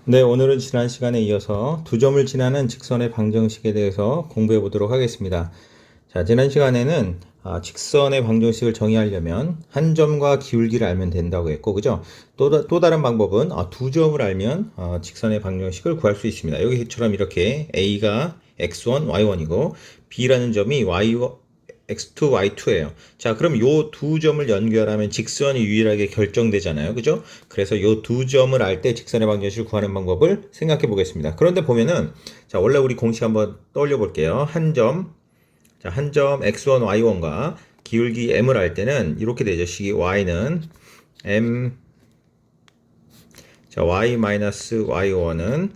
네, 오늘은 지난 시간에 이어서 두 점을 지나는 직선의 방정식에 대해서 공부해 보도록 하겠습니다. 자, 지난 시간에는 직선의 방정식을 정의하려면 한 점과 기울기를 알면 된다고 했고, 그죠? 또 다른 방법은 두 점을 알면 직선의 방정식을 구할 수 있습니다. 여기처럼 이렇게 A가 x1, y1이고 B라는 점이 x2, y2예요. 자, 그럼 요 두 점을 연결하면 직선이 유일하게 결정되잖아요. 그죠? 그래서 요 두 점을 알 때 직선의 방정식을 구하는 방법을 생각해 보겠습니다. 그런데 보면은, 자, 원래 우리 공식 한번 떠올려 볼게요. 한 점 x1, y1과 기울기 m을 알 때는 이렇게 되죠. 식이 y는 m, 자, y-y1은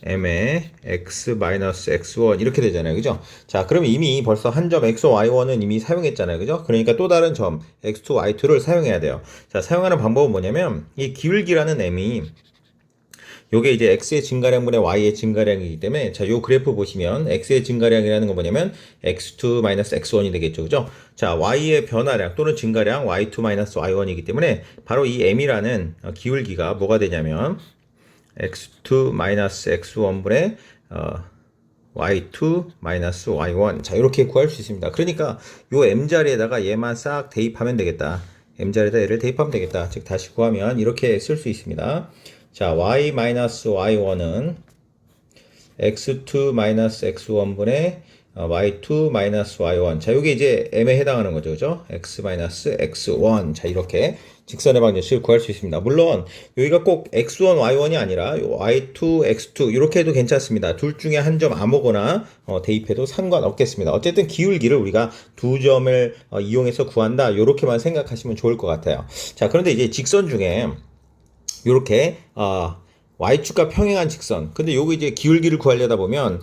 m의 x-x1 이렇게 되잖아요. 그죠? 자, 그럼 이미 벌써 한 점 x, y1은 이미 사용했잖아요. 그죠? 그러니까 또 다른 점 x2, y2를 사용해야 돼요. 자, 사용하는 방법은 뭐냐면 이 기울기라는 m이 요게 이제 x의 증가량분의 y의 증가량이기 때문에 자, 요 그래프 보시면 x의 증가량이라는 건 뭐냐면 x2-x1이 되겠죠. 그죠? 자, y의 변화량 또는 증가량 y2-y1이기 때문에 바로 이 m이라는 기울기가 뭐가 되냐면 x2-x1분의 y2-y1 자, 이렇게 구할 수 있습니다. 그러니까 요 m자리에다가 얘만 싹 대입하면 되겠다. m자리에다 얘를 대입하면 되겠다. 즉 다시 구하면 이렇게 쓸 수 있습니다. 자, y-y1은 x2-x1분의 y2-y1 자, 요게 이제 m에 해당하는 거죠. 그죠? x-x1 자, 이렇게 직선의 방정식을 구할 수 있습니다. 물론 여기가 꼭 x1, y1이 아니라 y2, x2 이렇게 해도 괜찮습니다. 둘 중에 한 점 아무거나 대입해도 상관없겠습니다. 어쨌든 기울기를 우리가 두 점을 이용해서 구한다. 이렇게만 생각하시면 좋을 것 같아요. 자, 그런데 이제 직선 중에 요렇게 y축과 평행한 직선. 근데 요거 이제 기울기를 구하려다 보면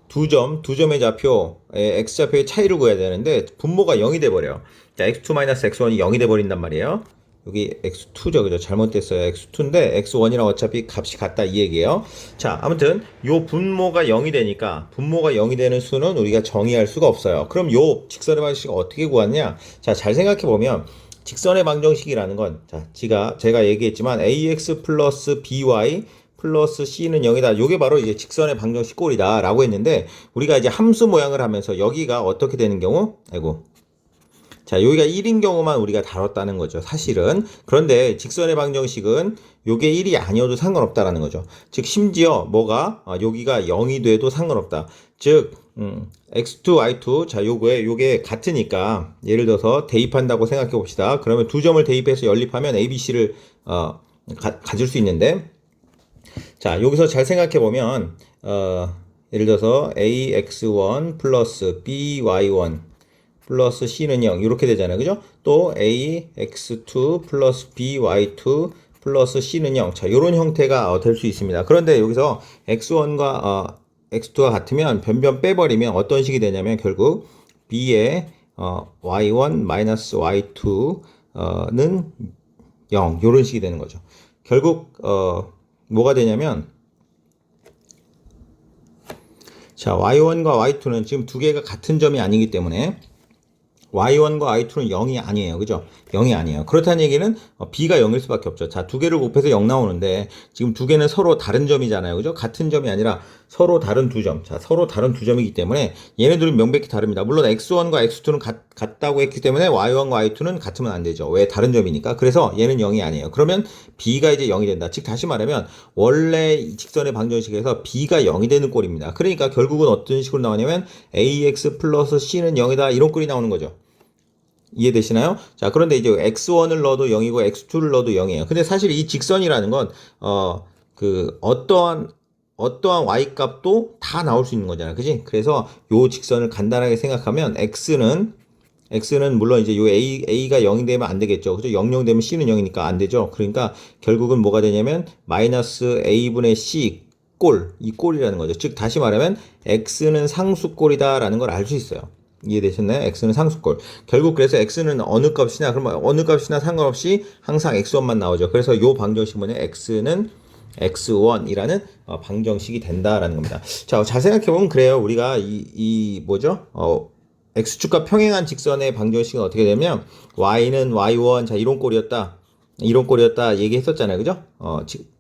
두 점의 좌표, x좌표의 차이를 구해야 되는데 분모가 0이 돼 버려. 자, x2-x1이 0이 돼 버린단 말이에요. 여기 x2죠. 그죠? 잘못됐어요. x2인데 x1이랑 어차피 값이 같다 이 얘기예요. 자, 아무튼 요 분모가 0이 되니까 분모가 0이 되는 수는 우리가 정의할 수가 없어요. 그럼 요 직선의 방식을 어떻게 구하냐? 자, 잘 생각해 보면 직선의 방정식이라는 건, 자, 제가 얘기했지만 ax 플러스 by 플러스 c는 0이다. 요게 바로 이제 직선의 방정식 꼴이다. 라고 했는데, 우리가 이제 함수 모양을 하면서 여기가 어떻게 되는 경우? 아이고. 자, 여기가 1인 경우만 우리가 다뤘다는 거죠. 사실은. 그런데 직선의 방정식은 요게 1이 아니어도 상관없다라는 거죠. 즉, 심지어 뭐가, 여기가 0이 돼도 상관없다. 즉, x2, y2, 자, 요게 같으니까, 예를 들어서 대입한다고 생각해 봅시다. 그러면 두 점을 대입해서 연립하면 ABC를, 가질 수 있는데, 자, 여기서 잘 생각해 보면, 예를 들어서 AX1 플러스 BY1 플러스 C는 0, 이렇게 되잖아요. 그죠? 또 AX2 플러스 BY2 플러스 C는 0. 자, 요런 형태가 될 수 있습니다. 그런데 여기서 X1과 x2가 같으면 변변 빼버리면 어떤 식이 되냐면 결국 b의 y1 마이너스 y2는 0 이런 식이 되는 거죠. 결국 뭐가 되냐면 자, y1과 y2는 지금 두 개가 같은 점이 아니기 때문에 y1과 y2는 0이 아니에요. 그죠? 0이 아니에요. 그렇다는 얘기는 b가 0일 수밖에 없죠. 자, 두 개를 곱해서 0 나오는데 지금 두 개는 서로 다른 점이잖아요. 그죠? 같은 점이 아니라 서로 다른 두 점. 자, 서로 다른 두 점이기 때문에 얘네들은 명백히 다릅니다. 물론 x1과 x2는 같다고 했기 때문에 y1과 y2는 같으면 안 되죠. 왜? 다른 점이니까. 그래서 얘는 0이 아니에요. 그러면 b가 이제 0이 된다. 즉 다시 말하면 원래 이 직선의 방정식에서 b가 0이 되는 꼴입니다. 그러니까 결국은 어떤 식으로 나오냐면 ax 플러스 c는 0이다. 이런 꼴이 나오는 거죠. 이해되시나요? 자, 그런데 이제 x1을 넣어도 0이고 x2를 넣어도 0이에요. 근데 사실 이 직선이라는 건 어떠한 y 값도 다 나올 수 있는 거잖아요. 그지? 그래서 요 직선을 간단하게 생각하면 x는 물론 이제 요 a가 0이 되면 안 되겠죠. 그죠? 0 되면 c는 0이니까 안 되죠. 그러니까 결국은 뭐가 되냐면 마이너스 a분의 c 이 꼴이라는 거죠. 즉 다시 말하면 x는 상수꼴이다라는 걸 알 수 있어요. 이해되셨나요? x는 상수꼴. 결국 그래서 x는 어느 값이냐? 그러면 어느 값이나 상관없이 항상 x1만 나오죠. 그래서 요 방정식 뭐냐? x는 x1이라는 방정식이 된다라는 겁니다. 자, 잘 생각해보면 그래요. 우리가 뭐죠? x축과 평행한 직선의 방정식은 어떻게 되면 y는 y1 자 이런 꼴이었다. 이런 꼴이었다 얘기했었잖아요. 그죠?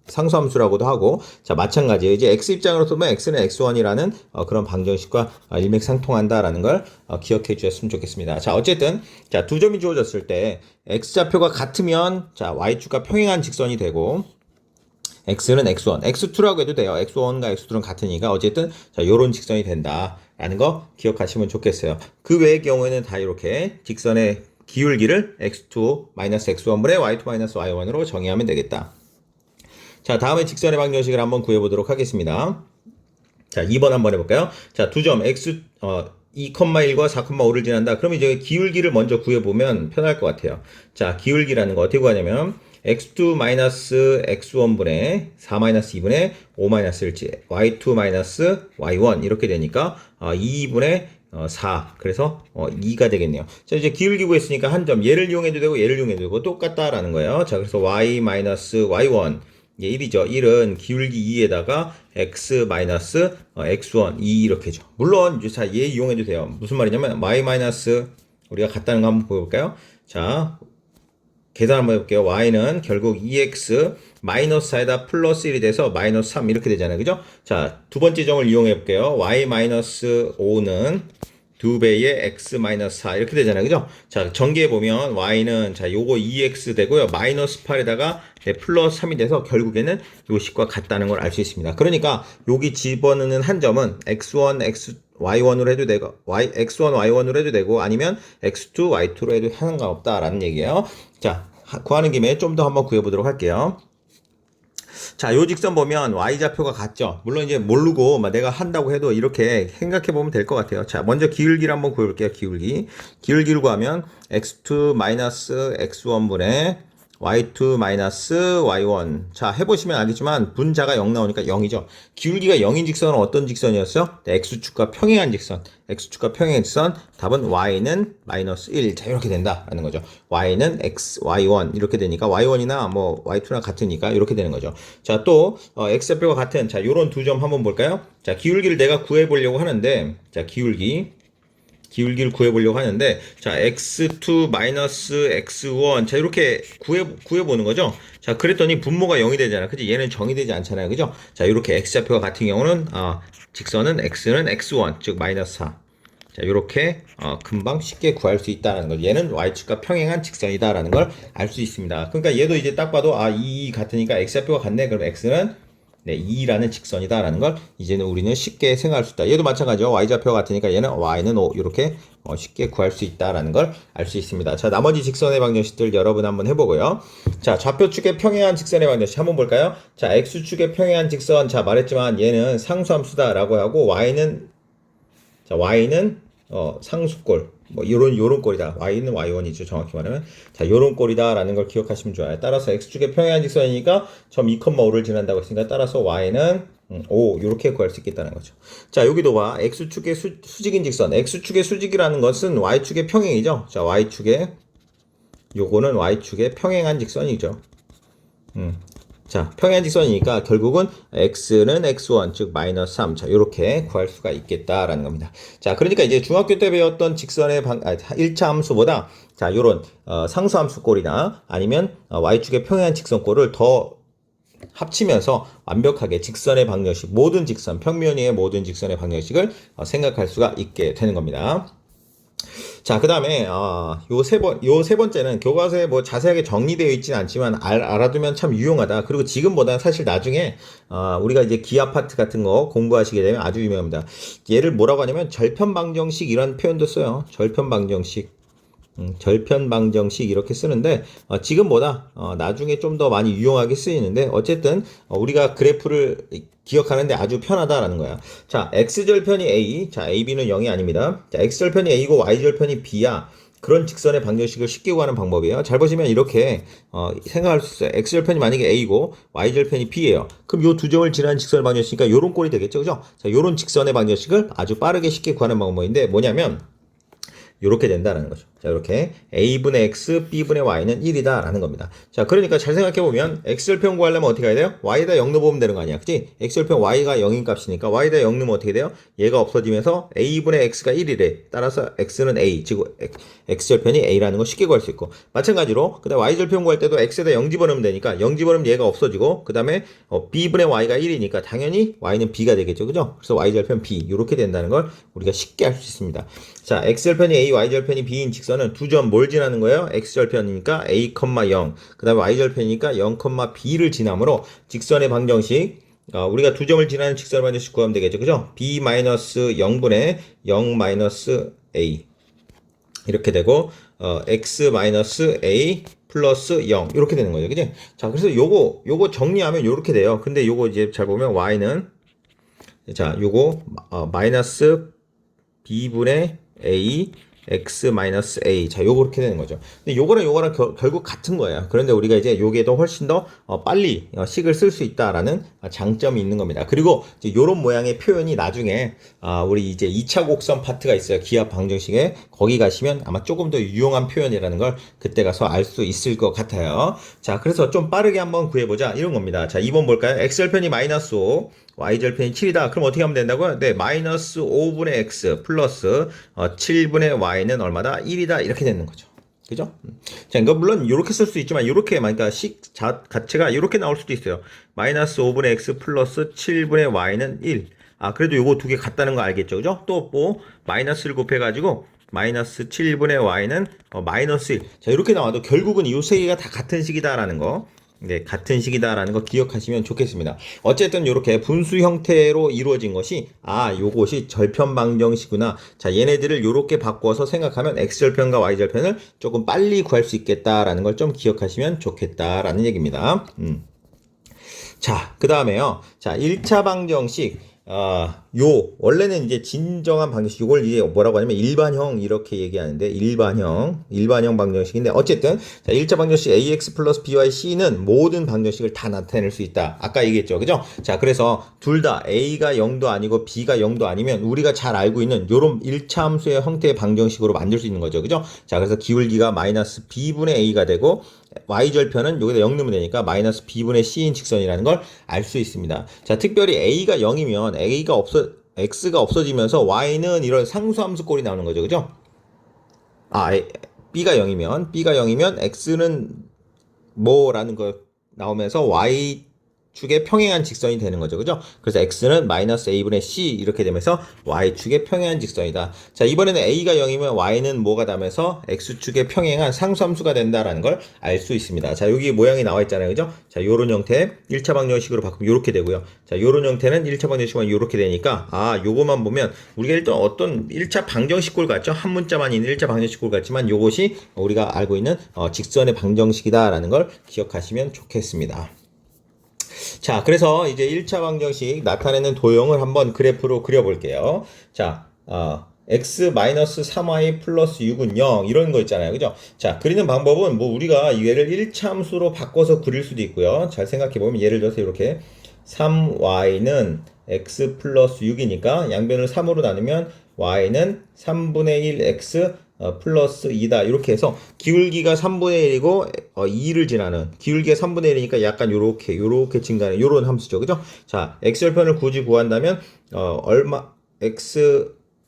상수함수라고도 하고. 자, 마찬가지예요. 이제 x 입장으로 보면 x는 x1이라는 그런 방정식과 일맥상통한다라는 걸 기억해 주셨으면 좋겠습니다. 자, 어쨌든 자, 두 점이 주어졌을 때 x좌표가 같으면 자, y축과 평행한 직선이 되고 x는 x1, x2라고 해도 돼요. x1과 x2는 같으니까 어쨌든 자, 요런 직선이 된다라는 거 기억하시면 좋겠어요. 그 외의 경우에는 다 이렇게 직선의 기울기를 x2-x1분의 y2-y1으로 정의하면 되겠다. 자, 다음에 직선의 방정식을 한번 구해보도록 하겠습니다. 자, 2번 한번 해볼까요? 자, 두 점 x 2,1과 4,5를 지난다. 그럼 이제 기울기를 먼저 구해보면 편할 것 같아요. 자, 기울기라는 거 어떻게 구하냐면 x2-x1분의 4-2분의 5-1지 y2-y1 이렇게 되니까 2분의 4 그래서 2가 되겠네요. 자, 이제 기울기 구했으니까 한 점 얘를 이용해도 되고 얘를 이용해도 되고 똑같다라는 거예요. 자, 그래서 y-y1 1이죠. 1은 기울기 2에다가 x-x1 2 이렇게죠. 물론 이제 자, 얘 이용해도 돼요. 무슨 말이냐면 y- 우리가 같다는 거 한번 보여볼까요? 자, 계산 한번 해볼게요. y는 결국 2x 마이너스 4에다 플러스 1이 돼서 마이너스 3 이렇게 되잖아요. 그죠? 자, 두 번째 점을 이용해 볼게요. y-5는 2배의 x-4 이렇게 되잖아요. 그죠? 자, 전개해 보면 y는 자, 요거 2x 되고요. 마이너스 8에다가 플러스 3이 돼서 결국에는 요 식과 같다는 걸 알 수 있습니다. 그러니까 여기 집어넣는 한 점은 x1, y1으로 해도 되고 x1, y1으로 해도 되고 아니면 x2, y2로 해도 상관없다라는 얘기예요. 자, 구하는 김에 좀 더 한번 구해보도록 할게요. 자, 요 직선 보면 y좌표가 같죠. 물론 이제 모르고 내가 한다고 해도 이렇게 생각해 보면 될 것 같아요. 자, 먼저 기울기를 한번 구해볼게요. 기울기를 구하면 x2-x1분의 y2-y1. 자, 해보시면 알겠지만 분자가 0 나오니까 0이죠. 기울기가 0인 직선은 어떤 직선이었어요? 네, x축과 평행한 직선. x축과 평행한 직선. 답은 y는 마이너스 1. 자, 이렇게 된다라는 거죠. y는 x, y1 이렇게 되니까 y1이나 뭐 y2나 같으니까 이렇게 되는 거죠. 자, 또 x좌표가 같은 자, 요런 두 점 한번 볼까요? 자, 기울기를 내가 구해 보려고 하는데 자, 기울기를 구해보려고 하는데 자 x2 x1 자 이렇게 구해보는 거죠. 자 그랬더니 분모가 0이 되잖아. 그치? 얘는 정의되지 않잖아요. 그죠? 자 이렇게 x좌표가 같은 경우는 직선은 x는 x1 즉 마이너스 4 자 이렇게 금방 쉽게 구할 수 있다는 거. 얘는 y축과 평행한 직선이다라는 걸 알 수 있습니다. 그러니까 얘도 이제 딱 봐도 이 같으니까 x좌표가 같네. 그럼 x는 네, 2라는 직선이다라는 걸 이제는 우리는 쉽게 생각할 수 있다. 얘도 마찬가지죠. y좌표가 같으니까 얘는 y는 5 이렇게 쉽게 구할 수 있다라는 걸 알 수 있습니다. 자, 나머지 직선의 방정식들 여러분 한번 해보고요. 자, 좌표축의 평행한 직선의 방정식 한번 볼까요? 자, x축의 평행한 직선 자 말했지만 얘는 상수함수다라고 하고 y는 상수꼴 뭐 요런 꼴이다. y는 y1이죠. 정확히 말하면 자 요런 꼴이다라는 걸 기억하시면 좋아요. 따라서 x축의 평행한 직선이니까 점 2,5를 지난다고 했으니까 따라서 y는 5 이렇게 구할 수 있겠다는 거죠. 자 여기도 봐. x축의 수직인 직선. x축의 수직이라는 것은 y축의 평행이죠. 자 요거는 y축의 평행한 직선이죠. 자, 평행한 직선이니까 결국은 x는 x1 즉 마이너스 3. 자, 이렇게 구할 수가 있겠다라는 겁니다. 자, 그러니까 이제 중학교 때 배웠던 직선의 1차 함수보다 자, 요런 상수함수꼴이나 아니면 y축의 평행한 직선꼴을 더 합치면서 완벽하게 직선의 방정식, 모든 직선, 평면 위의 모든 직선의 방정식을 생각할 수가 있게 되는 겁니다. 자, 그 다음에, 요 세 번째는 교과서에 뭐 자세하게 정리되어 있지는 않지만 알아두면 참 유용하다. 그리고 지금보다는 사실 나중에, 우리가 이제 기하 파트 같은 거 공부하시게 되면 아주 유명합니다. 얘를 뭐라고 하냐면 절편방정식 이런 표현도 써요. 절편방정식 이렇게 쓰는데 지금보다 나중에 좀 더 많이 유용하게 쓰이는데 어쨌든 우리가 그래프를 기억하는데 아주 편하다라는 거야. 자, x절편이 a, 자 ab는 0이 아닙니다. 자, x절편이 a고 y절편이 b야. 그런 직선의 방정식을 쉽게 구하는 방법이에요. 잘 보시면 이렇게 생각할 수 있어요. x절편이 만약에 a고 y절편이 b예요. 그럼 요 두 점을 지나는 직선의 방정식이니까 요런 꼴이 되겠죠, 그죠? 자, 요런 직선의 방정식을 아주 빠르게 쉽게 구하는 방법인데 뭐냐면 이렇게 된다는 거죠. 자, 이렇게 a분의 x, b분의 y는 1이다 라는 겁니다. 자, 그러니까 잘 생각해보면 x절편 구하려면 어떻게 해야 돼요? y에다 0 넣어보면 되는 거 아니야, 그치? x절편 y가 0인 값이니까 y에다 0 넣으면 어떻게 돼요? 얘가 없어지면서 a분의 x가 1이래. 따라서 x는 a, 즉 x절편이 a라는 거 쉽게 구할 수 있고, 마찬가지로 그 다음 y절편 구할 때도 x에다 0 집어넣으면 되니까 0 집어넣으면 얘가 없어지고, 그 다음에 b분의 y가 1이니까 당연히 y는 b가 되겠죠, 그죠? 그래서 y절편 b 이렇게 된다는 걸 우리가 쉽게 알 수 있습니다. 자, x절편이 a, y절편이 b인 직선은 두 점 뭘 지나는 거예요? x절편이니까 a, 0, 그 다음에 y절편이니까 0, b를 지나므로 직선의 방정식, 우리가 두 점을 지나는 직선의 방정식 구하면 되겠죠, 그죠? b-0분의 0-a 이렇게 되고, x-a 플러스 0 이렇게 되는 거죠, 그지? 자, 그래서 요거 정리하면 요렇게 돼요. 근데 요거 이제 잘 보면 y는, 자, 요거 마이너스 b분의 a x-a. 자, 요거 그렇게 되는 거죠. 근데 요거랑 결국 같은 거예요. 그런데 우리가 이제 요게 더 훨씬 더 빨리 식을 쓸 수 있다라는 장점이 있는 겁니다. 그리고 이제 요런 모양의 표현이 나중에 우리 이제 2차 곡선 파트가 있어요. 기압 방정식에. 거기 가시면 아마 조금 더 유용한 표현이라는 걸 그때 가서 알 수 있을 것 같아요. 자, 그래서 좀 빠르게 한번 구해보자. 이런 겁니다. 자, 2번 볼까요? x절편이 마이너스 5. y절편이 7이다. 그럼 어떻게 하면 된다고요? 네, 마이너스 5분의 x 플러스 7분의 y는 얼마다? 1이다. 이렇게 되는 거죠. 그죠? 자, 이거 물론 이렇게 쓸 수 있지만 이렇게 그러니까 식 자체가 이렇게 나올 수도 있어요. 마이너스 5분의 x 플러스 7분의 y는 1. 그래도 요거 두 개 같다는 거 알겠죠? 그죠? 또 뭐 마이너스를 곱해가지고 마이너스 7분의 y는 마이너스 1. 자, 이렇게 나와도 결국은 이 세 개가 다 같은 식이다라는 거. 네, 같은 식이다라는 거 기억하시면 좋겠습니다. 어쨌든 이렇게 분수 형태로 이루어진 것이 요것이 절편 방정식이구나. 자, 얘네들을 이렇게 바꿔서 생각하면 x절편과 y절편을 조금 빨리 구할 수 있겠다라는 걸 좀 기억하시면 좋겠다라는 얘기입니다. 자, 그 다음에요. 자, 1차 방정식. 원래는 이제 진정한 방정식, 이걸 이제 뭐라고 하냐면 일반형 이렇게 얘기하는데, 일반형 방정식인데, 어쨌든, 자, 1차 방정식 ax 플러스 by c는 모든 방정식을 다 나타낼 수 있다. 아까 얘기했죠. 그죠? 자, 그래서 둘 다 a가 0도 아니고 b가 0도 아니면 우리가 잘 알고 있는 요런 1차 함수의 형태의 방정식으로 만들 수 있는 거죠. 그죠? 자, 그래서 기울기가 마이너스 b분의 a가 되고, y절편은 여기다 0 넣으면 되니까 마이너스 b분의 c인 직선이라는 걸 알 수 있습니다. 자, 특별히 a가 0이면 x가 없어지면서 y는 이런 상수함수 꼴이 나오는 거죠. 그죠? b가 0이면 x는 뭐라는 거 나오면서 y축의 평행한 직선이 되는 거죠. 그죠? 그래서 x는 마이너스 a분의 c 이렇게 되면서 y축의 평행한 직선이다. 자, 이번에는 a가 0이면 y는 뭐가 되면서 x축의 평행한 상수함수가 된다라는 걸 알 수 있습니다. 자, 여기 모양이 나와 있잖아요. 그죠? 자, 요런 형태 1차 방정식으로 바꾸면 요렇게 되고요. 자, 요런 형태는 1차 방정식만 요렇게 되니까 요거만 보면 우리가 일단 어떤 1차 방정식꼴 같죠? 한 문자만 있는 1차 방정식꼴 같지만 요것이 우리가 알고 있는 직선의 방정식이다라는 걸 기억하시면 좋겠습니다. 자, 그래서 이제 1차 방정식 나타내는 도형을 한번 그래프로 그려볼게요. 자, x-3y 플러스 6은 0 이런 거 있잖아요. 그죠? 자, 그리는 방법은 뭐 우리가 얘를 1차 함수로 바꿔서 그릴 수도 있고요. 잘 생각해보면 예를 들어서 이렇게 3y는 x 플러스 6이니까 양변을 3으로 나누면 y는 3분의 1 x 플러스 2다. 이렇게 해서 기울기가 3분의 1이고 2를 지나는 기울기가 3분의 1이니까 약간 요렇게 증가하는 요런 함수죠. 그죠? 자, x절편을 굳이 구한다면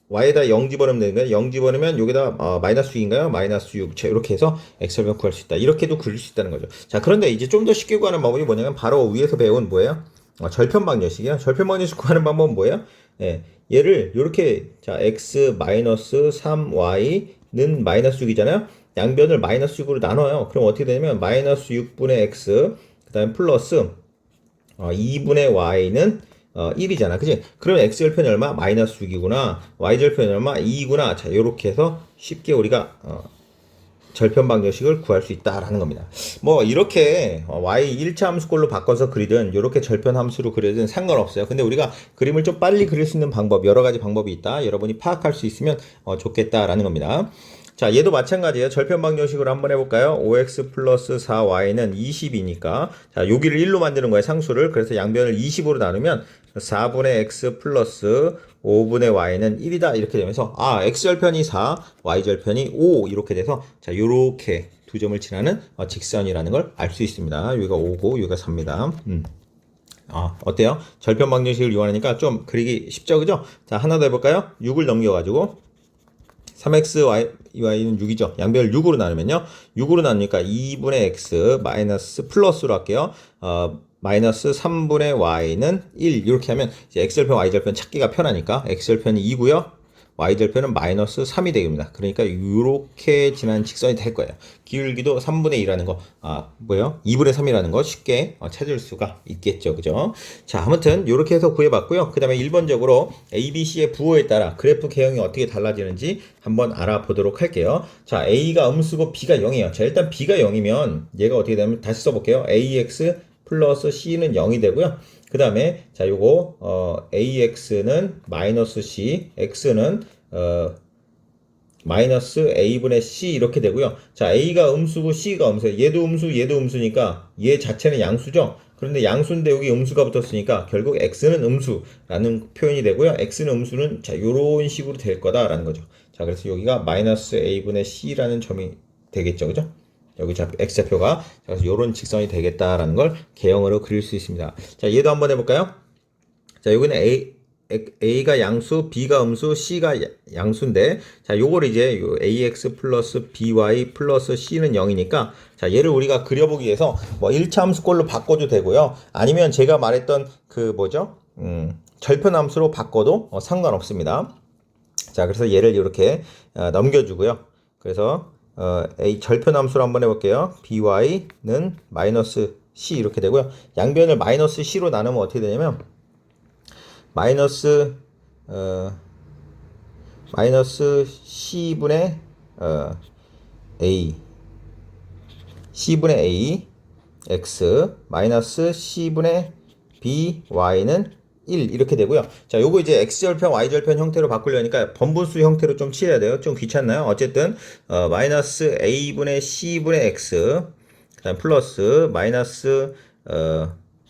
y에다 0 집어넣으면 되는데 0 집어넣으면 여기다 마이너스 6인가요? 마이너스 6. 자, 이렇게 해서 x절편 구할 수 있다. 이렇게도 그릴 수 있다는 거죠. 자, 그런데 이제 좀 더 쉽게 구하는 방법이 뭐냐면 바로 위에서 배운 뭐예요? 절편 방정식이요. 절편 방정식 구하는 방법은 뭐예요? 예, 얘를 이렇게 자 x-3y는 마이너스 6이잖아요. 양변을 마이너스 6으로 나눠요. 그럼 어떻게 되냐면 마이너스 6분의 x 그 다음에 플러스 2분의 y는 1이잖아. 그치? 그러면 x절편이 얼마? 마이너스 6이구나. y절편이 얼마? 2구나. 자, 요렇게 해서 쉽게 우리가 절편 방정식을 구할 수 있다라는 겁니다. 뭐 이렇게 y 1차 함수꼴로 바꿔서 그리든 이렇게 절편 함수로 그리든 상관없어요. 근데 우리가 그림을 좀 빨리 그릴 수 있는 방법, 여러 가지 방법이 있다. 여러분이 파악할 수 있으면 좋겠다라는 겁니다. 자, 얘도 마찬가지예요. 절편 방정식으로 한번 해볼까요? 5x 플러스 4y는 20이니까 자, 여기를 1로 만드는 거예요. 상수를. 그래서 양변을 20으로 나누면 4분의 x 플러스 5분의 y는 1이다 이렇게 되면서 x절편이 4, y절편이 5 이렇게 돼서 자 요렇게 두 점을 지나는 직선이라는 걸 알 수 있습니다. 여기가 5고 여기가 4입니다. 어때요? 절편 방정식을 이용하니까 좀 그리기 쉽죠, 그죠? 자, 하나 더 해볼까요? 6을 넘겨가지고 3x y는 6이죠. 양변을 6으로 나누면요. 6으로 나누니까 2분의 x 마이너스 플러스로 할게요. 마이너스 3분의 y는 1 이렇게 하면 이제 x절편 y절편 찾기가 편하니까 x절편이 2고요. y절편은 마이너스 3이 되겠습니다. 그러니까 이렇게 지나는 직선이 될 거예요. 기울기도 3분의 2라는 거, 뭐예요? 2분의 3이라는 거 쉽게 찾을 수가 있겠죠. 그죠? 자, 아무튼 이렇게 해서 구해봤고요. 그 다음에 1번적으로 ABC의 부호에 따라 그래프 개형이 어떻게 달라지는지 한번 알아보도록 할게요. 자, A가 음수고 B가 0이에요. 자, 일단 B가 0이면 얘가 어떻게 되냐면 다시 써볼게요. AX 플러스 C는 0이 되고요. 그 다음에 자 요거 AX는 마이너스 C, X는 마이너스 A분의 C 이렇게 되고요. 자 A가 음수고 C가 음수예요. 얘도 음수 얘도 음수니까 얘 자체는 양수죠. 그런데 양수인데 여기 음수가 붙었으니까 결국 X는 음수라는 표현이 되고요. X는 음수는 자 요런 식으로 될 거다라는 거죠. 자 그래서 여기가 마이너스 A분의 C라는 점이 되겠죠. 그죠? 여기 x좌표가 그래서 이런 직선이 되겠다라는 걸 개형으로 그릴 수 있습니다. 자, 얘도 한번 해볼까요? 자, 여기는 A가 양수, B가 음수, C가 양수인데, 자, 요걸 이제 AX 플러스 BY 플러스 C는 0이니까, 자, 얘를 우리가 그려보기 위해서 뭐 1차 함수꼴로 바꿔도 되고요. 아니면 제가 말했던 그 뭐죠? 절편 함수로 바꿔도 상관없습니다. 자, 그래서 얘를 이렇게 넘겨주고요. 그래서 A 절편 함수로 한번 해볼게요. by는 마이너스 c 이렇게 되고요. 양변을 마이너스 c로 나누면 어떻게 되냐면 마이너스 c분의 a c분의 a x 마이너스 c분의 b y는 1 이렇게 되고요. 자, 요거 이제 x절편, y절편 형태로 바꾸려니까 번분수 형태로 좀 칠해야 돼요. 좀 귀찮나요? 어쨌든 마이너스 a분의 c분의 x 그다음 플러스 마이너스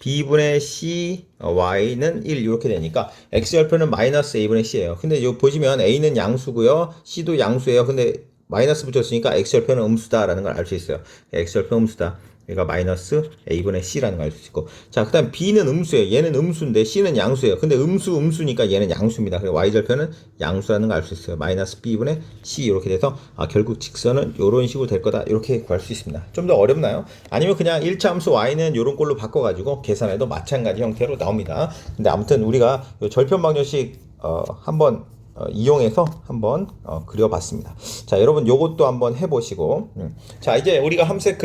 b분의 c y는 1 이렇게 되니까 x절편은 마이너스 a분의 c예요. 근데 요 보시면 a는 양수고요. c도 양수예요. 근데 마이너스 붙였으니까 x절편은 음수다라는 걸 알 수 있어요. x절편 음수다. 얘가 마이너스 a분의 c라는 걸 알 수 있고 자 그 다음 b는 음수예요. 얘는 음수인데 c는 양수예요. 근데 음수니까 얘는 양수입니다. 그래서 y절편은 양수라는 걸 알 수 있어요. 마이너스 b분의 c 이렇게 돼서 결국 직선은 이런 식으로 될 거다 이렇게 구할 수 있습니다. 좀 더 어렵나요? 아니면 그냥 1차 함수 y는 이런 꼴로 바꿔가지고 계산해도 마찬가지 형태로 나옵니다. 근데 아무튼 우리가 절편 방정식 한번 이용해서 한번 그려봤습니다. 자, 여러분 요것도 한번 해보시고 자, 이제 우리가 함수의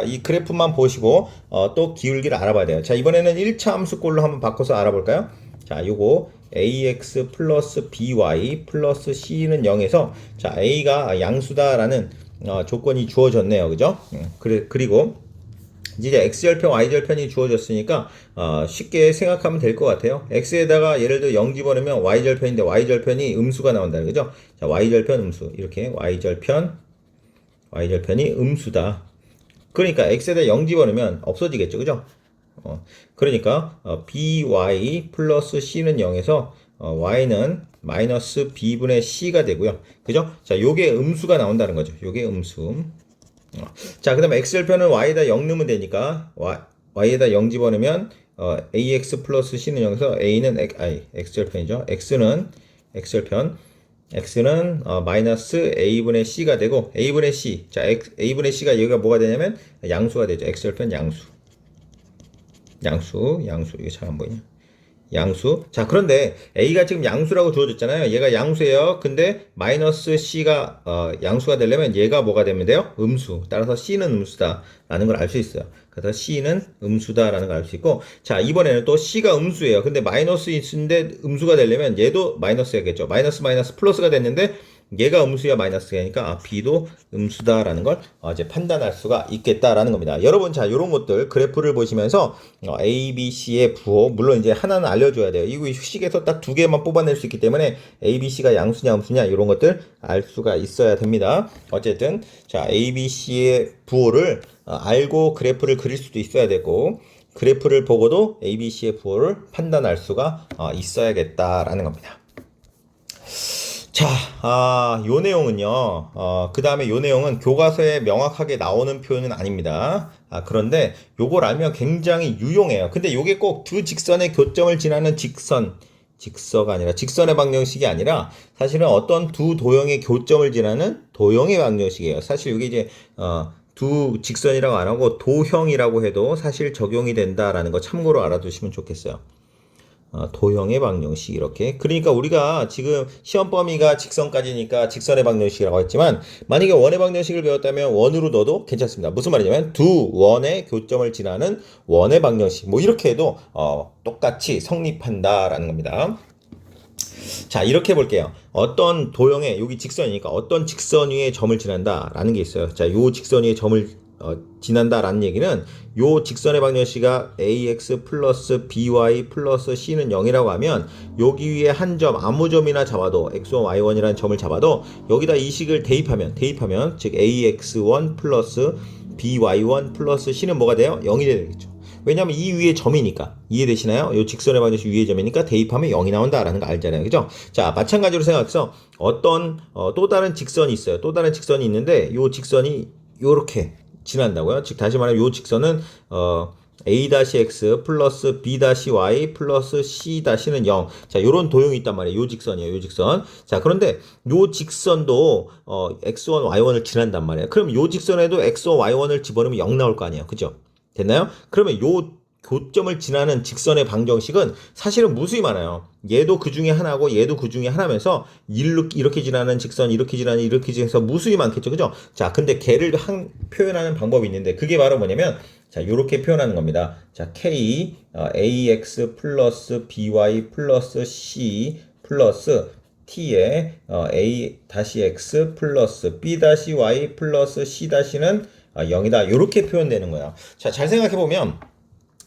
이 그래프만 보시고 또 기울기를 알아봐야 돼요. 자, 이번에는 1차 함수꼴로 한번 바꿔서 알아볼까요? 자, 요거 ax 플러스 by 플러스 c는 0에서 자, a가 양수다라는 조건이 주어졌네요. 그죠? 그리고 이제 x절편, y절편이 주어졌으니까 쉽게 생각하면 될 것 같아요. x에다가 예를 들어 0 집어넣으면 y절편인데 y절편이 음수가 나온다. 그죠? 자, y절편 음수. 이렇게 y절편이 음수다. 그러니까 x에다 0 집어넣으면 없어지겠죠. 그죠? 그러니까 by 플러스 c는 0에서 y는 마이너스 b분의 c가 되고요. 그죠? 자, 요게 음수가 나온다는 거죠. 요게 음수. 자, 그 다음에 x절편은 y에다 0 넣으면 되니까 y에다 0 집어넣으면 ax 플러스 c는 0에서 a는 x절편이죠. x는 마이너스 a분의 c가 되고 a분의 c 자 a분의 c가 여기가 뭐가 되냐면 양수가 되죠. x절편 양수 이게 잘 안 보이냐? 양수. 자, 그런데 A가 지금 양수라고 주어졌잖아요. 얘가 양수예요. 근데 마이너스 C가 양수가 되려면 얘가 뭐가 되면 돼요? 음수. 따라서 C는 음수다라는 걸 알 수 있어요. 그래서 C는 음수다라는 걸 알 수 있고 자, 이번에는 또 C가 음수예요. 근데 마이너스인데 음수가 되려면 얘도 마이너스야겠죠. 마이너스 플러스가 됐는데 얘가 음수야 마이너스가 되니까 B도 음수다라는 걸 이제 판단할 수가 있겠다라는 겁니다. 여러분 자 이런 것들 그래프를 보시면서 A, B, C의 부호 물론 이제 하나는 알려줘야 돼요. 이거 식에서 딱 두 개만 뽑아낼 수 있기 때문에 A, B, C가 양수냐 음수냐 이런 것들 알 수가 있어야 됩니다. 어쨌든 자 A, B, C의 부호를 알고 그래프를 그릴 수도 있어야 되고 그래프를 보고도 A, B, C의 부호를 판단할 수가 있어야겠다라는 겁니다. 자, 요 내용은요, 그 다음에 요 내용은 교과서에 명확하게 나오는 표현은 아닙니다. 그런데 요걸 알면 굉장히 유용해요. 근데 요게 꼭 두 직선의 교점을 지나는 직서가 아니라 직선의 방정식이 아니라 사실은 어떤 두 도형의 교점을 지나는 도형의 방정식이에요. 사실 이게 이제, 두 직선이라고 안 하고 도형이라고 해도 사실 적용이 된다라는 거 참고로 알아두시면 좋겠어요. 도형의 방정식 이렇게. 그러니까 우리가 지금 시험 범위가 직선까지니까 직선의 방정식이라고 했지만 만약에 원의 방정식을 배웠다면 원으로 넣어도 괜찮습니다. 무슨 말이냐면 두 원의 교점을 지나는 원의 방정식 뭐 이렇게 해도 똑같이 성립한다라는 겁니다. 자, 이렇게 볼게요. 어떤 도형에 여기 직선이니까 어떤 직선 위에 점을 지난다라는 게 있어요. 자, 요 직선 위에 점을 지난다라는 얘기는 요 직선의 방정식이 ax 플러스 by 플러스 c는 0이라고 하면 여기 위에 한 점 아무 점이나 잡아도 x1 y1이라는 점을 잡아도 여기다 이 식을 대입하면 즉 ax1 플러스 by1 플러스 c는 뭐가 돼요? 0이 되겠죠. 왜냐면 이 위에 점이니까. 이해되시나요? 이 직선의 방정식 위에 점이니까 대입하면 0이 나온다라는 거 알잖아요. 그죠? 자, 마찬가지로 생각해서 어떤 또 다른 직선이 있어요. 또 다른 직선이 있는데 이 직선이 요렇게 지난다고요. 즉 다시 말하면 이 직선은 a-x 플러스 b-y 플러스 c-는 0. 자, 요런 도형이 있단 말이에요. 요 직선이에요. 요 직선. 자, 그런데 요 직선도 x1, y1을 지난단 말이에요. 그럼 요 직선에도 x1, y1을 집어넣으면 0 나올 거 아니에요. 그죠? 됐나요? 그러면 요 교점을 지나는 직선의 방정식은 사실은 무수히 많아요. 얘도 그 중에 하나고 얘도 그 중에 하나면서 이렇게 지나는 직선, 이렇게 지나는 이렇게 지나서 무수히 많겠죠. 그죠? 자, 근데 걔를 표현하는 방법이 있는데 그게 바로 뭐냐면 자, 요렇게 표현하는 겁니다. 자, k ax 플러스 by 플러스 c 플러스 t에 a-x 플러스 b-y 플러스 c-는 0이다. 이렇게 표현되는 거예요. 자, 잘 생각해보면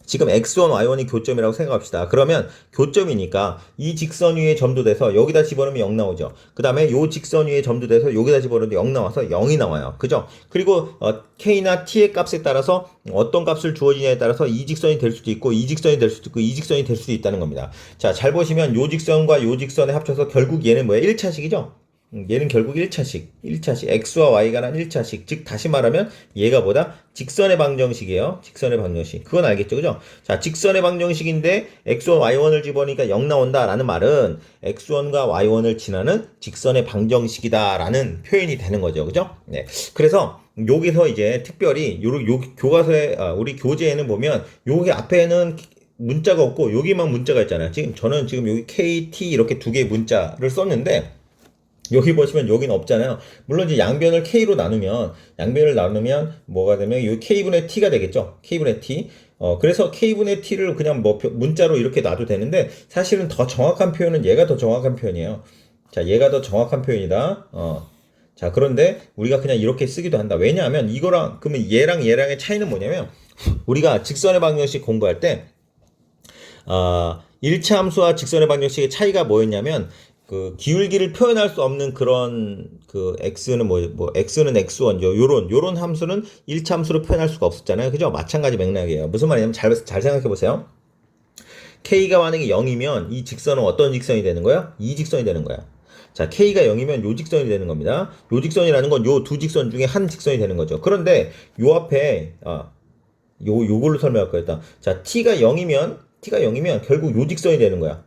지금 x1, y1이 교점이라고 생각합시다. 그러면 교점이니까 이 직선 위에 점도 돼서 여기다 집어넣으면 0 나오죠. 그 다음에 이 직선 위에 점도 돼서 여기다 집어넣으면 0 나와서 0이 나와요. 그죠? 그리고 k나 t의 값에 따라서 어떤 값을 주어지냐에 따라서 이 직선이 될 수도 있고 이 직선이 될 수도 있고 이 직선이 될 수도 있다는 겁니다. 자, 잘 보시면 이 직선과 이 직선에 합쳐서 결국 얘는 뭐예요? 1차식이죠? 얘는 결국 1차식, x와 y가 난 1차식, 즉 다시 말하면 얘가 보다 직선의 방정식이에요. 직선의 방정식. 그건 알겠죠, 그죠? 자, 직선의 방정식인데 x1, y1을 집어넣으니까 0 나온다라는 말은 x1과 y1을 지나는 직선의 방정식이다라는 표현이 되는 거죠, 그죠? 네. 그래서 여기서 이제 특별히 요 교과서에 우리 교재에는 보면 여기 앞에는 문자가 없고 여기만 문자가 있잖아요. 저는 지금 여기 KT 이렇게 두 개의 문자를 썼는데. 여기 보시면 여기는 없잖아요. 물론 이제 양변을 K로 나누면 뭐가 되면 이 K분의 T가 되겠죠. K분의 T. 그래서 K분의 T를 그냥 뭐 문자로 이렇게 놔도 되는데 사실은 더 정확한 표현은 얘가 더 정확한 표현이에요. 자, 얘가 더 정확한 표현이다. 자, 그런데 우리가 그냥 이렇게 쓰기도 한다. 왜냐하면 그러면 얘랑의 차이는 뭐냐면 우리가 직선의 방정식 공부할 때 1차 함수와 직선의 방정식의 차이가 뭐였냐면 그 기울기를 표현할 수 없는 그런 x는 x는 x1 요런 함수는 1차 함수로 표현할 수가 없었잖아요. 그죠? 마찬가지 맥락이에요. 무슨 말이냐면 잘 생각해 보세요. k가 만약에 0이면 이 직선은 어떤 직선이 되는 거야? 이 직선이 되는 거야. 자, k가 0이면 요 직선이 되는 겁니다. 요 직선이라는 건 요 두 직선 중에 한 직선이 되는 거죠. 그런데 요 앞에 요걸로 설명할 거였다. 자, t가 0이면 결국 요 직선이 되는 거야.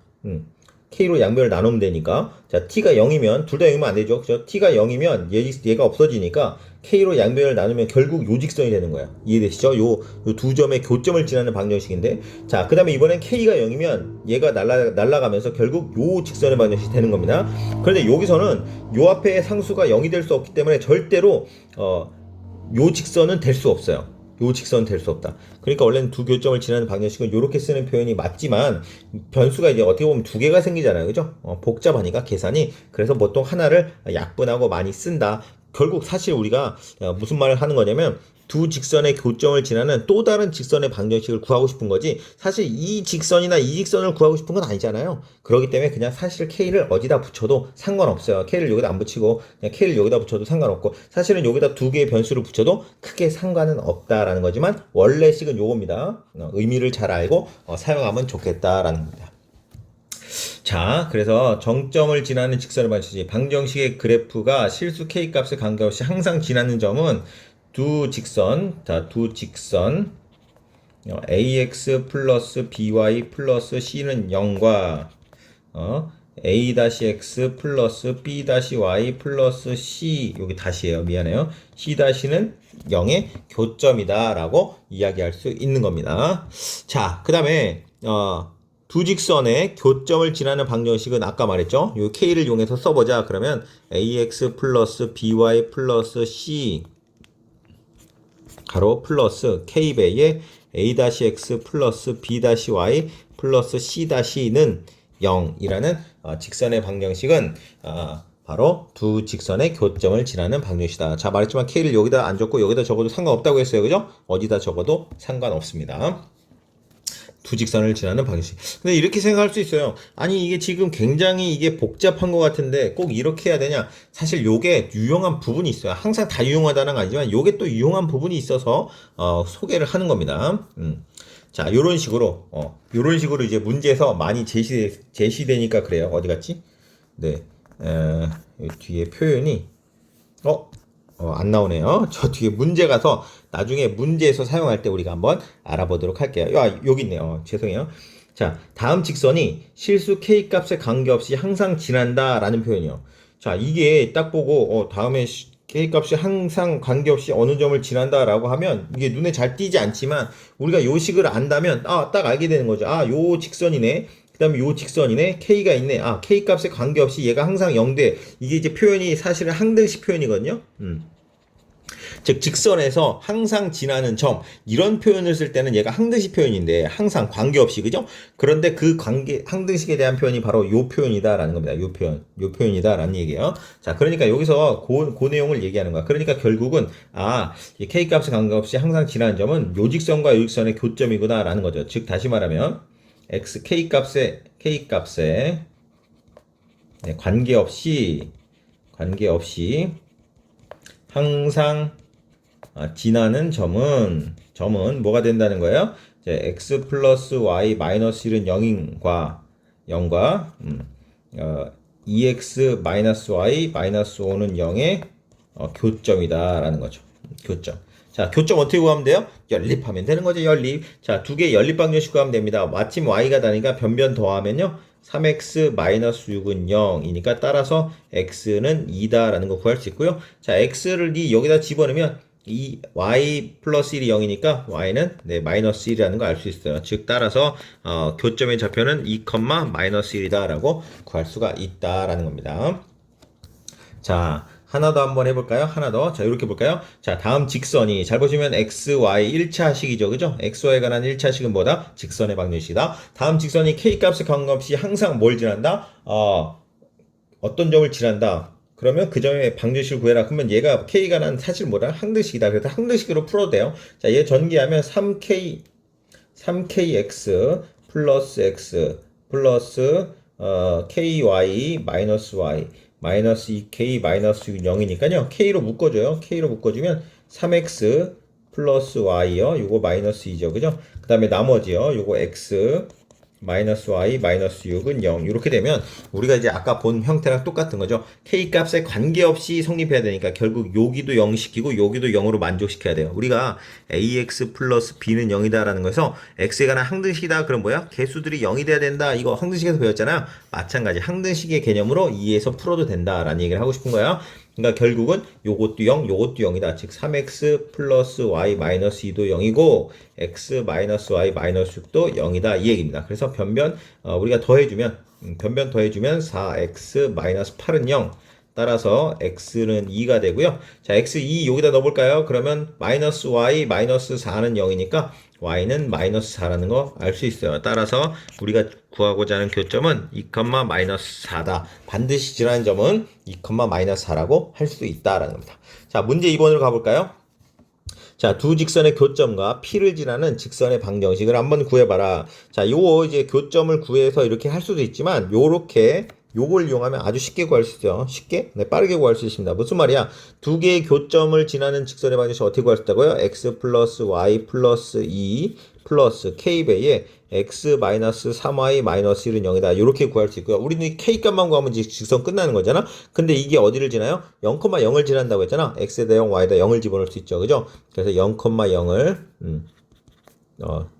K로 양변을 나누면 되니까. 자, T가 0이면, 둘 다 0이면 안 되죠. 그죠? T가 0이면 얘가 없어지니까 K로 양변을 나누면 결국 요 직선이 되는 거야. 이해되시죠? 요 두 점의 교점을 지나는 방정식인데. 자, 그 다음에 이번엔 K가 0이면 얘가 날아가면서 결국 요 직선의 방정식이 되는 겁니다. 그런데 여기서는 요 앞에 상수가 0이 될 수 없기 때문에 절대로, 요 직선은 될 수 없어요. 요 직선은 될 수 없다. 그러니까 원래는 두 교점을 지나는 방정식은 이렇게 쓰는 표현이 맞지만 변수가 이제 어떻게 보면 두 개가 생기잖아요. 그죠? 복잡하니까 계산이. 그래서 보통 하나를 약분하고 많이 쓴다. 결국 사실 우리가 무슨 말을 하는 거냐면 두 직선의 교점을 지나는 또 다른 직선의 방정식을 구하고 싶은 거지 사실 이 직선이나 이 직선을 구하고 싶은 건 아니잖아요. 그렇기 때문에 그냥 사실 K를 어디다 붙여도 상관없어요. K를 여기다 안 붙이고 그냥 K를 여기다 붙여도 상관없고 사실은 여기다 두 개의 변수를 붙여도 크게 상관은 없다라는 거지만 원래 식은 요겁니다. 의미를 잘 알고 사용하면 좋겠다라는 겁니다. 자, 자, 그래서 정점을 지나는 직선의 방정식, 방정식의 그래프가 실수 k값에 관계없이 항상 지나는 점은 두 직선, 자, 두 직선, ax 플러스 by 플러스 c는 0과 a-x 플러스 b-y 플러스 c, 여기 다시예요. 미안해요. c-는 0의 교점이다 라고 이야기할 수 있는 겁니다. 자, 그 다음에 두 직선의 교점을 지나는 방정식은 아까 말했죠. 요 k를 이용해서 써보자. 그러면 ax 플러스 by 플러스 c 가로 플러스 k배의 a-x 플러스 b-y 플러스 c-는 0이라는 직선의 방정식은 바로 두 직선의 교점을 지나는 방정식이다. 자, 말했지만 k를 여기다 안 적고 여기다 적어도 상관없다고 했어요. 그죠? 어디다 적어도 상관없습니다. 두 직선을 지나는 방식. 근데 이렇게 생각할 수 있어요. 아니, 이게 지금 굉장히 이게 복잡한 것 같은데 꼭 이렇게 해야 되냐? 사실 요게 유용한 부분이 있어요. 항상 다 유용하다는 건 아니지만 요게 또 유용한 부분이 있어서 소개를 하는 겁니다. 자, 요런 식으로 이제 문제에서 많이 제시되니까 그래요. 어디 갔지? 네, 뒤에 표현이 안 나오네요. 저 뒤에 문제 가서 나중에 문제에서 사용할 때 우리가 한번 알아보도록 할게요. 여기 있네요. 죄송해요. 자, 다음 직선이 실수 k 값에 관계없이 항상 지난다 라는 표현이요. 자, 이게 딱 보고 다음에 k 값이 항상 관계없이 어느 점을 지난다 라고 하면 이게 눈에 잘 띄지 않지만 우리가 요 식을 안다면 딱 알게 되는 거죠. 요 직선이네. 그 다음에 요 직선이네. k가 있네. k 값에 관계없이 얘가 항상 0대. 이게 이제 표현이 사실은 항등식 표현이거든요. 즉 직선에서 항상 지나는 점, 이런 표현을 쓸 때는 얘가 항등식 표현인데 항상 관계없이, 그죠? 그런데 그 항등식에 대한 표현이 바로 요 표현이다라는 겁니다. 요 표현이다라는 얘기예요. 자, 그러니까 여기서 그 내용을 얘기하는 거야. 그러니까 결국은 이 k 값에 관계없이 항상 지나는 점은 요 직선과 요 직선의 교점이구나라는 거죠. 즉 다시 말하면 k 값에 관계없이 항상 지나는 점은 뭐가 된다는 거예요? 이제 x 플러스 y 마이너스 1은 0과 2x 마이너스 y 마이너스 5는 0의 교점이다라는 거죠. 교점. 자, 교점 어떻게 구하면 돼요? 연립하면 되는 거죠. 연립. 자, 두 개의 연립 방정식 구하면 됩니다. 마침 y가 다니까 변변 더하면요 3x 마이너스 6은 0이니까 따라서 x는 2다라는 거 구할 수 있고요. 자, x를 여기다 집어넣으면 이 y 플러스 1이 0이니까 y는 마이너스 1이라는 거 알 수 있어요. 즉 따라서 교점의 좌표는 2, 마이너스 1이다라고 구할 수가 있다라는 겁니다. 자, 하나 더 한번 해볼까요? 하나 더. 자, 이렇게 볼까요? 자, 다음 직선이 잘 보시면 XY 1차식이죠. 그죠? XY에 관한 1차식은 뭐다? 직선의 방정식이다. 다음 직선이 K값에 관계없이 항상 뭘 지난다? 어떤 점을 지난다. 그러면 그 점의 방정식을 구해라. 그러면 얘가 K가 난 사실 뭐다? 항등식이다. 그래서 항등식으로 풀어도 돼요. 자, 얘 전기하면 3KX 플러스 X 플러스 KY 마이너스 Y 마이너스 2k 마이너스 0이니까요. k로 묶어줘요. k로 묶어주면 3x 플러스 y요. 요거 마이너스 2죠. 그죠? 그 다음에 나머지요. 요거 x 마이너스 y 마이너스 6은 0. 이렇게 되면 우리가 이제 아까 본 형태랑 똑같은 거죠. k 값에 관계없이 성립해야 되니까 결국 여기도 0 시키고 여기도 0으로 만족시켜야 돼요. 우리가 ax 플러스 b는 0이다라는 거에서 x에 관한 항등식이다. 그럼 뭐야? 개수들이 0이 돼야 된다. 이거 항등식에서 배웠잖아요. 마찬가지 항등식의 개념으로 이해해서 풀어도 된다라는 얘기를 하고 싶은 거야. 그러니까 결국은 요것도 0, 요것도 0이다. 즉 3x 플러스 y 마이너스 2도 0이고 x 마이너스 y 마이너스 6도 0이다. 이 얘기입니다. 그래서 변변 우리가 더해주면 4x 마이너스 8은 0. 따라서 x는 2가 되고요. 자, x2 여기다 넣어볼까요? 그러면 마이너스 y 마이너스 4는 0이니까 y는 마이너스 4라는 거 알 수 있어요. 따라서 우리가 구하고자 하는 교점은 2, 마이너스 4다. 반드시 지나는 점은 2, 마이너스 4라고 할 수 있다라는 겁니다. 자, 문제 2번으로 가볼까요? 자, 두 직선의 교점과 P를 지나는 직선의 방정식을 한번 구해봐라. 자, 요거 이제 교점을 구해서 이렇게 할 수도 있지만, 요걸 이용하면 아주 쉽게 구할 수 있어요. 쉽게? 네, 빠르게 구할 수 있습니다. 무슨 말이야? 두 개의 교점을 지나는 직선의 방정식 어떻게 구할 수 있다고요? x 플러스 y 플러스 2 플러스 k배에 x-3y 마이너스 1은 0이다. 이렇게 구할 수 있고요. 우리는 이 k 값만 구하면 직선 끝나는 거잖아. 근데 이게 어디를 지나요? 0,0을 지난다고 했잖아. x에다 0, y에다 0을 집어넣을 수 있죠. 그죠? 그래서 0,0을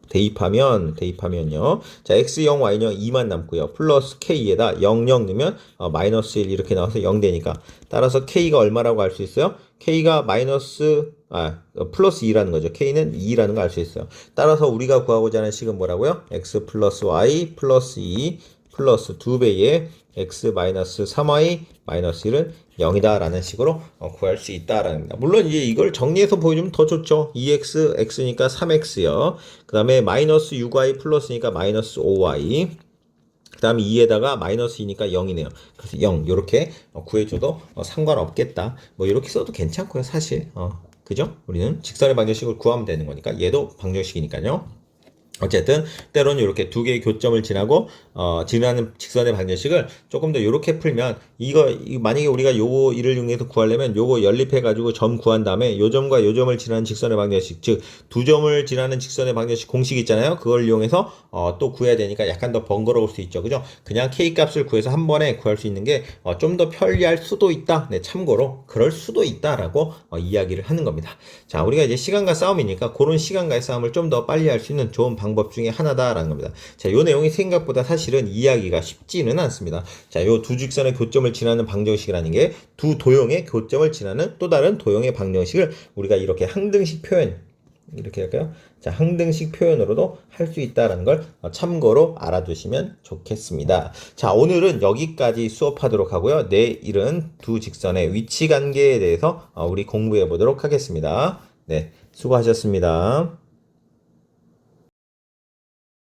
대입하면요. 자, x 0, y 0 2만 남고요. 플러스 k에다 0, 0 넣으면 마이너스 1 이렇게 나와서 0 되니까. 따라서 k가 얼마라고 알 수 있어요? k가 플러스 2라는 거죠. k는 2라는 거 알 수 있어요. 따라서 우리가 구하고자 하는 식은 뭐라고요? x 플러스 y 플러스 2 플러스 2배의 x 마이너스 3y 마이너스 1은 0이다 라는 식으로 구할 수 있다라는 겁니다. 물론 이제 이걸 정리해서 보여주면 더 좋죠. 2x, x니까 3x요. 그 다음에 마이너스 6y 플러스니까 마이너스 5y. 그 다음에 2에다가 마이너스 2니까 0이네요. 그래서 0 이렇게 구해줘도 상관없겠다. 뭐 이렇게 써도 괜찮고요. 사실 그죠? 우리는 직선의 방정식을 구하면 되는 거니까 얘도 방정식이니까요. 어쨌든 때로는 이렇게 두 개의 교점을 지나는 직선의 방정식을 조금 더 이렇게 풀면 이거 만약에 우리가 요거 이를 이용해서 구하려면 요거 연립해 가지고 점 구한 다음에 요 점과 요 점을 지나는 직선의 방정식, 즉 두 점을 지나는 직선의 방정식 공식 있잖아요. 그걸 이용해서 또 구해야 되니까 약간 더 번거로울 수 있죠. 그죠? 그냥 k 값을 구해서 한 번에 구할 수 있는 게 좀 더 편리할 수도 있다. 네, 참고로 그럴 수도 있다라고 이야기를 하는 겁니다. 자, 우리가 이제 시간과 싸움이니까 그런 시간과의 싸움을 좀 더 빨리 할 수 있는 좋은 방법 중에 하나다라는 겁니다. 자, 요 내용이 생각보다 사실은 이해하기가 쉽지는 않습니다. 자, 요 두 직선의 교점을 지나는 방정식이라는 게 두 도형의 교점을 지나는 또 다른 도형의 방정식을 우리가 이렇게 항등식 표현 이렇게 할까요? 자, 항등식 표현으로도 할 수 있다는 걸 참고로 알아두시면 좋겠습니다. 자, 오늘은 여기까지 수업하도록 하고요. 내일은 두 직선의 위치 관계에 대해서 우리 공부해 보도록 하겠습니다. 네, 수고하셨습니다.